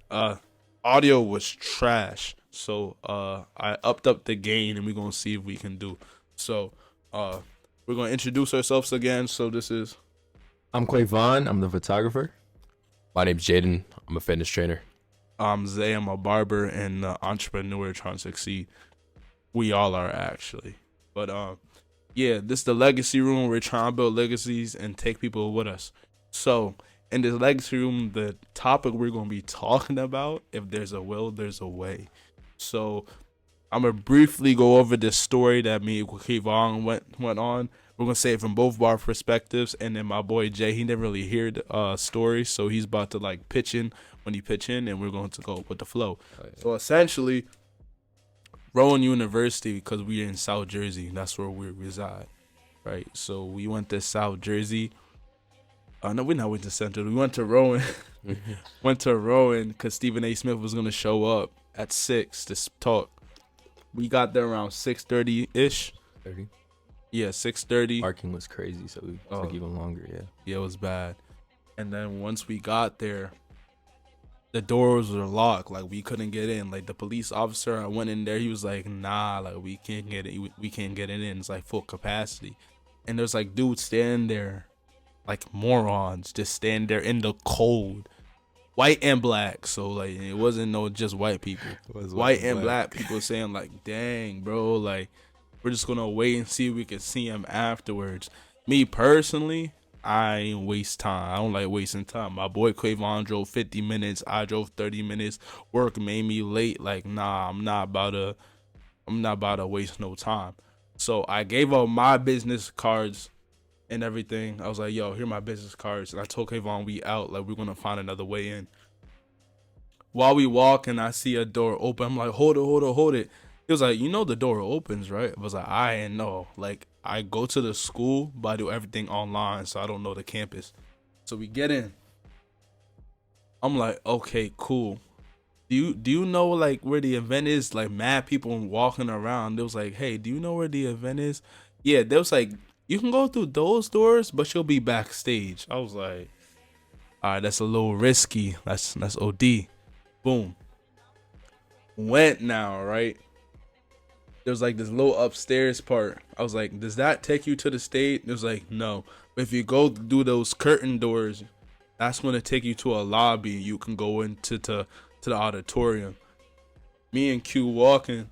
Uh, audio was trash, so I upped up the gain, and we're gonna see if we can do. So, uh, we're gonna introduce ourselves again. So this is I'm Quavaughn. I'm the photographer. My name's Jayden. I'm a fitness trainer. Zay. I'm a barber and entrepreneur trying to succeed. We all are actually, but yeah, this is the legacy room. We're trying to build legacies and take people with us. So in this legacy room, the topic we're gonna be talking about, if there's a will, there's a way. So I'm gonna briefly go over this story that me and Quavaughn went on. We're gonna say it from both of our perspectives, and then my boy Jay, he never really heard stories, so he's about to like pitch in when he pitch in, and we're going to go with the flow. Oh, yeah. So essentially, Rowan University, because we're in South Jersey, that's where we reside, right? So we went to South Jersey. No, we not went to Central. We went to Rowan. Went to Rowan because Stephen A. Smith was gonna show up at 6 to talk. We got there around 6:30 ish. 30. Yeah, 6:30. Parking was crazy, so we took even longer. Yeah. Yeah, it was bad. And then once we got there, the doors were locked. Like we couldn't get in. Like the police officer, I went in there. He was like, "Nah, like we can't get it. We can't get it in. It's like full capacity." And there's like dudes standing there, like morons, just standing there in the cold, white and black. So like it wasn't no just white people. White and black people saying like, "Dang, bro, like we're just gonna wait and see if we can see him afterwards." Me personally, I ain't waste time. I don't like wasting time. My boy Quavaughn drove 50 minutes. I drove 30 minutes. Work made me late. Like, nah, I'm not about to waste no time. So I gave up my business cards and everything. I was like, yo, here are my business cards. And I told Quavaughn we out. Like, we're gonna find another way in. While we walk and I see a door open, I'm like, hold it. He was like, you know the door opens, right? I was like, I ain't know. Like, I go to the school, but I do everything online, so I don't know the campus. So we get in. I'm like, okay, cool. Do you know like where the event is? Like mad people walking around. They was like, hey, do you know where the event is? Yeah, they was like, you can go through those doors, but you'll be backstage. I was like, all right, that's a little risky. That's OD. Boom. Went now, right? There was like this little upstairs part. I was like, does that take you to the stage? It was like, no. But if you go through those curtain doors, that's going to take you to a lobby. You can go into to the auditorium. Me and Q walking,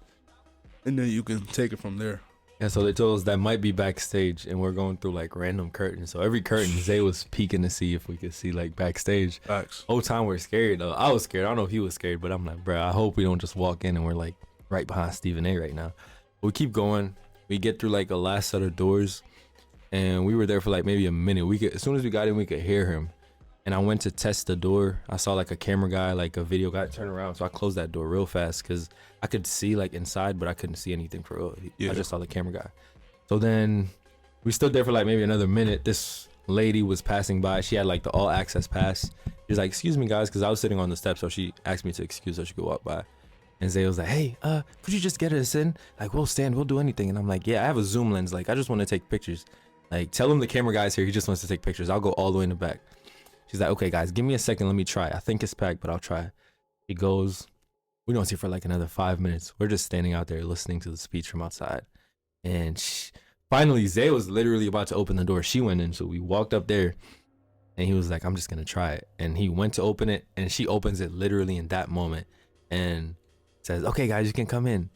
and then you can take it from there. Yeah, so they told us that might be backstage, and we're going through like random curtains. So every curtain, Zay was peeking to see if we could see like backstage. Facts. Whole time we're scared though. I was scared. I don't know if he was scared, but I'm like, bro, I hope we don't just walk in and we're like right behind Stephen A. right now. We keep going. We get through like a last set of doors, and we were there for like maybe a minute. As soon as we got in, we could hear him. And I went to test the door. I saw like a camera guy, like a video guy turn around. So I closed that door real fast because I could see like inside, but I couldn't see anything for real. Yeah. I just saw the camera guy. So then we stood there for like maybe another minute. This lady was passing by. She had like the all access pass. She was like, excuse me guys, because I was sitting on the steps. So she asked me to excuse her. She could walk by. And Zay was like, hey, could you just get us in? Like, we'll do anything. And I'm like, yeah, I have a zoom lens. Like, I just want to take pictures. Like, tell him the camera guy's here. He just wants to take pictures. I'll go all the way in the back. She's like, okay, guys, give me a second. Let me try. I think it's packed, but I'll try. He goes, we don't see for like another 5 minutes. We're just standing out there listening to the speech from outside. And finally, Zay was literally about to open the door. She went in. So we walked up there and he was like, I'm just going to try it. And he went to open it and she opens it literally in that moment. And says, okay, guys, you can come in.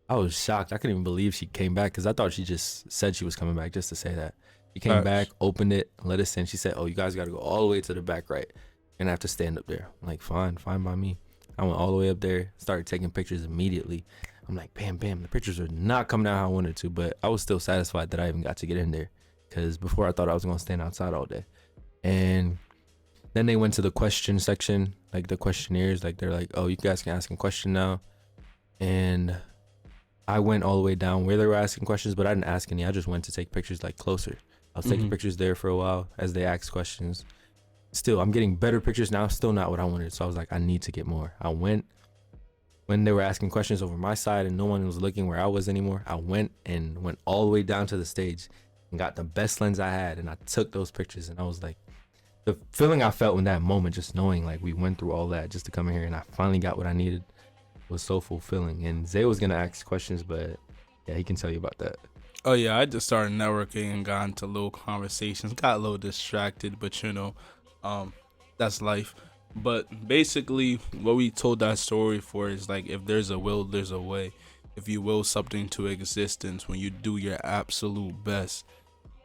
I was shocked. I couldn't even believe she came back because I thought she just said she was coming back just to say that. She came back, opened it, let us in. She said, oh, you guys got to go all the way to the back right. And I have to stand up there. I'm like, fine by me. I went all the way up there, started taking pictures immediately. I'm like, bam. The pictures are not coming out how I wanted to, but I was still satisfied that I even got to get in there because before I thought I was going to stand outside all day. And then they went to the question section, like the questionnaires. Like they're like, oh, you guys can ask a question now. And I went all the way down where they were asking questions, but I didn't ask any. I just went to take pictures like closer. I was taking pictures there for a while as they asked questions. Still, I'm getting better pictures now. Still not what I wanted. So I was like, I need to get more. I went when they were asking questions over my side and no one was looking where I was anymore. I went all the way down to the stage and got the best lens I had. And I took those pictures and I was like, the feeling I felt in that moment, just knowing like we went through all that just to come in here and I finally got what I needed, was so fulfilling. And Zay was gonna ask questions, but yeah, he can tell you about that. Oh yeah, I just started networking and got into little conversations. Got a little distracted, but that's life. But basically, what we told that story for is like, if there's a will, there's a way. If you will something to existence, when you do your absolute best,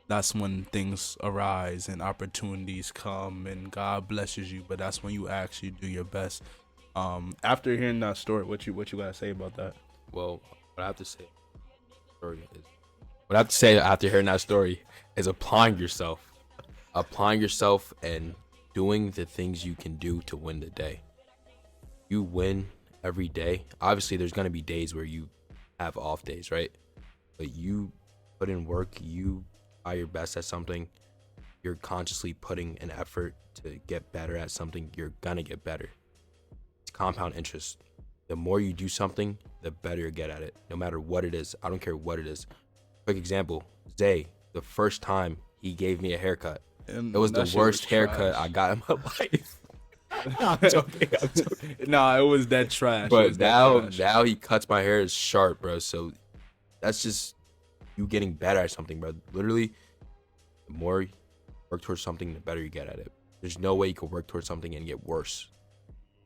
that's when things arise and opportunities come and God blesses you. But that's when you actually do your best. After hearing that story, what you gotta say about that? Well, what I have to say, what I have to say after hearing that story is applying yourself, and doing the things you can do to win the day. You win every day. Obviously, there's gonna be days where you have off days, right? But you put in work. You are your best at something. You're consciously putting an effort to get better at something. You're gonna get better. It's compound interest. The more you do something, the better you get at it, no matter what it is. I don't care what it is. Quick example, Zay, the first time he gave me a haircut, And it was the worst haircut I got in my life. I'm joking. Nah, it was that trash. But now he cuts my hair sharp, bro. So that's just you getting better at something, bro. Literally, the more you work towards something, the better you get at it. There's no way you can work towards something and get worse.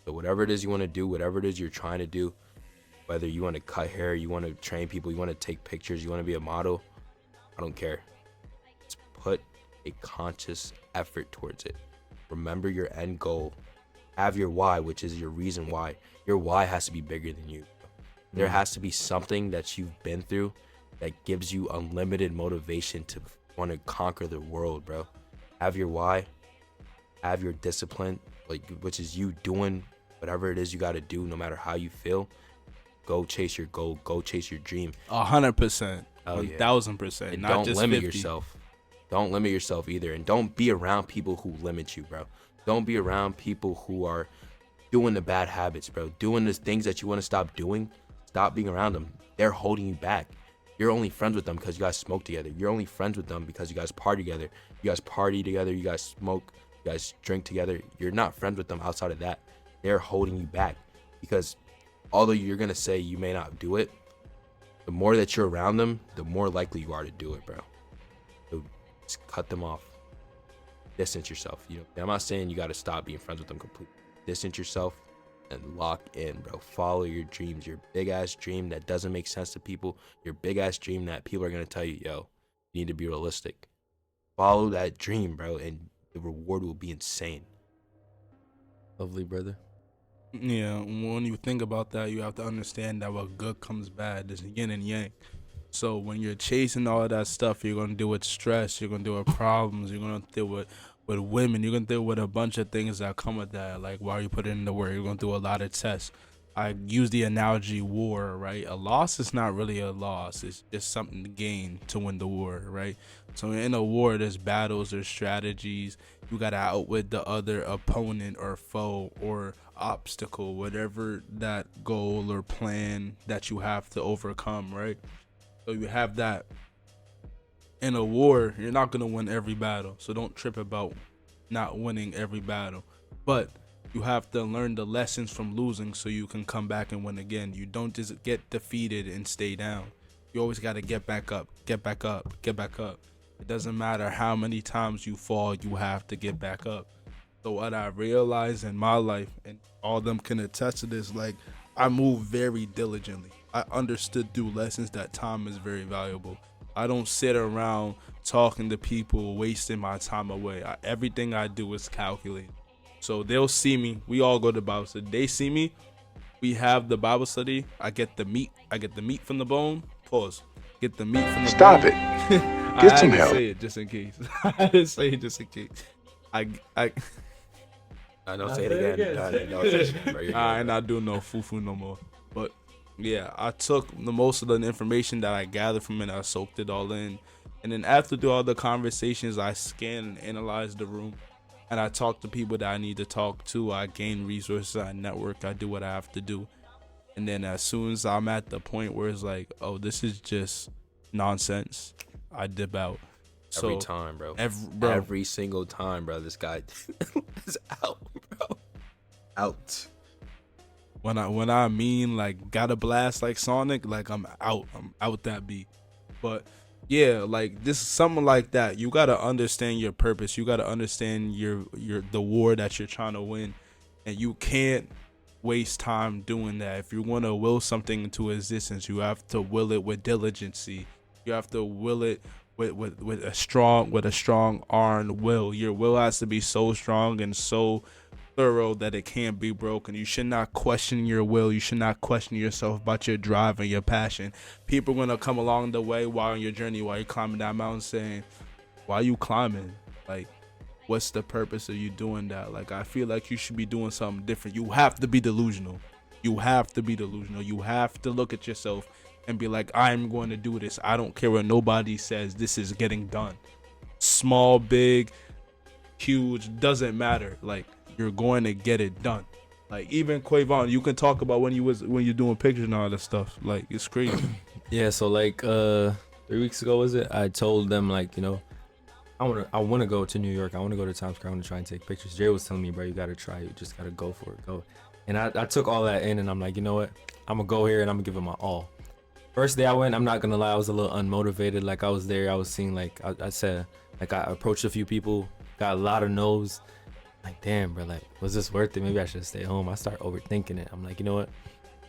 So whatever it is you want to do, whatever it is you're trying to do, whether you want to cut hair, you want to train people, you want to take pictures, you want to be a model, I don't care. Just put a conscious effort towards it. Remember your end goal. Have your why, which is your reason why. Your why has to be bigger than you. There has to be something that you've been through that gives you unlimited motivation to want to conquer the world, bro. Have your why. Have your discipline, which is you doing whatever it is you got to do, no matter how you feel. Go chase your goal. Go chase your dream. 100%. Oh, yeah. 1,000%. And Not don't just limit 50. yourself. Don't limit yourself either. And don't be around people who limit you, bro. Don't be around people who are doing the bad habits, bro. Doing the things that you want to stop doing. Stop being around them. They're holding you back. You're only friends with them because you guys smoke together. You're only friends with them because you guys party together. You guys party together. You guys smoke. You guys drink together. You're not friends with them outside of that. They're holding you back because although you're going to say you may not do it, the more that you're around them, the more likely you are to do it, bro. So just cut them off. Distance yourself. I'm not saying you got to stop being friends with them completely. Distance yourself and lock in, bro. Follow your dreams. Your big ass dream that doesn't make sense to people. Your big ass dream that people are going to tell you, yo, you need to be realistic. Follow that dream, bro, and the reward will be insane. Lovely, brother. Yeah, when you think about that, you have to understand that what good comes bad. There's yin and yang. So when you're chasing all of that stuff, you're gonna deal with stress. You're gonna deal with problems. You're gonna deal with women. You're gonna deal with a bunch of things that come with that. Like while you put in the work, you're gonna do a lot of tests. I use the analogy war, right? A loss is not really a loss. It's just something to gain to win the war, right? So in a war, there's battles, there's strategies. You gotta outwit the other opponent or foe or obstacle, whatever that goal or plan that you have to overcome, right? So you have that. In a war, you're not gonna win every battle, so don't trip about not winning every battle. But you have to learn the lessons from losing so you can come back and win again. You don't just get defeated and stay down. You always got to get back up, get back up, get back up. It doesn't matter how many times you fall, you have to get back up. So what I realized in my life, and all of them can attest to this, like I move very diligently. I understood through lessons that time is very valuable. I don't sit around talking to people, wasting my time away. Everything I do is calculated. So they'll see me. We all go to Bible study. They see me. We have the Bible study. I get the meat. I get the meat from the bone. Pause. Get the meat from the Stop bone. it. Get some help. I say it just in case. I didn't say it just in case. I don't say it again. No, say it again, bro. I ain't not doing no fufu no more. But yeah, I took the most of the information that I gathered from it. I soaked it all in. And then after through all the conversations, I scan and analyze the room. And I talk to people that I need to talk to. I gain resources. I network. I do what I have to do. And then as soon as I'm at the point where it's like, oh, this is just nonsense, I dip out. So Every time, bro. bro, Every single time, bro. This guy is out, bro. Out. when I mean like got a blast like Sonic, like I'm out that beat. But yeah, like this is something like that. You gotta understand your purpose. You gotta understand your the war that you're trying to win, and you can't waste time doing that. If you want to will something into existence, you have to will it with diligency. You have to will it with a strong iron will. Your will has to be so strong and so thorough that it can't be broken. You should not question your will. You should not question yourself about your drive and your passion. People are gonna come along the way while on your journey, while you're climbing that mountain, saying, "Why are you climbing? Like, what's the purpose of you doing that?" Like, I feel like you should be doing something different. You have to be delusional. You have to be delusional. You have to look at yourself and be like, "I'm going to do this. I don't care what nobody says. This is getting done. Small, big, huge, doesn't matter. Like, you're going to get it done." Like, even Quavaughn, you can talk about when you're doing pictures and all that stuff. Like, it's crazy. Yeah, so like 3 weeks ago, was it? I told them, like, you know, I wanna go to New York. I wanna go to Times Square. I wanna try and take pictures. Jay was telling me, bro, you gotta try. You just gotta go for it. Go. And I took all that in, and I'm like, you know what? I'm gonna go here and I'm gonna give it my all. First day I went, I'm not gonna lie, I was a little unmotivated. Like, I was there, I was seeing, like I said, like, I approached a few people, got a lot of no's. Like, damn, bro, like, was this worth it? Maybe I should stay home. I start overthinking it. I'm like, you know what?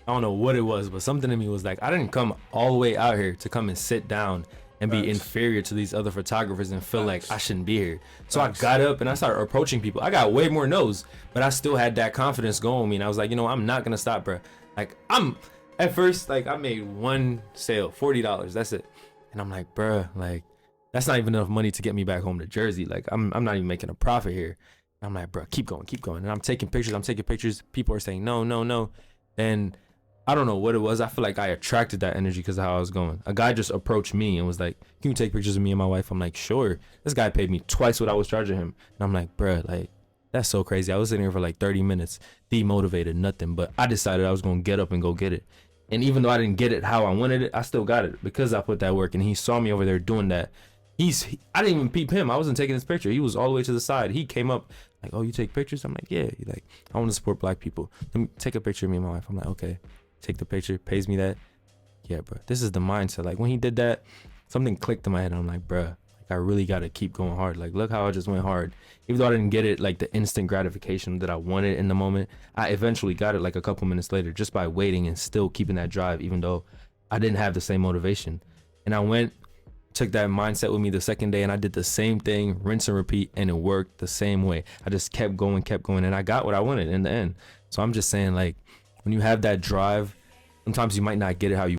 I don't know what it was, but something in me was like, I didn't come all the way out here to come and sit down and be inferior to these other photographers and feel like I shouldn't be here. So I got up and I started approaching people. I got way more no's, but I still had that confidence going with me. And I was like, you know, I'm not gonna stop, bro. Like, at first, like, I made one sale, $40. That's it. And I'm like, bro, like, that's not even enough money to get me back home to Jersey. Like, I'm not even making a profit here. And I'm like, bro, keep going. And I'm taking pictures. People are saying no. And I don't know what it was. I feel like I attracted that energy because of how I was going. A guy just approached me and was like, "Can you take pictures of me and my wife?" I'm like, "Sure." This guy paid me twice what I was charging him. And I'm like, bruh, like, that's so crazy. I was sitting here for like 30 minutes, demotivated, nothing. But I decided I was going to get up and go get it. And even though I didn't get it how I wanted it, I still got it because I put that work. And he saw me over there doing that. I didn't even peep him. I wasn't taking his picture. He was all the way to the side. He came up like, "Oh, you take pictures?" I'm like, "Yeah." He's like, "I want to support black people. Let me take a picture of me and my wife." I'm like, "Okay." Take the picture, pays me that. Yeah, bro. This is the mindset. Like, when he did that, something clicked in my head. I'm like, bro, like, I really got to keep going hard. Like, look how I just went hard. Even though I didn't get it, like, the instant gratification that I wanted in the moment, I eventually got it like a couple minutes later just by waiting and still keeping that drive, even though I didn't have the same motivation. And I went, took that mindset with me the second day, and I did the same thing, rinse and repeat, and it worked the same way. I just kept going, and I got what I wanted in the end. So I'm just saying, like, when you have that drive, sometimes you might not get it how you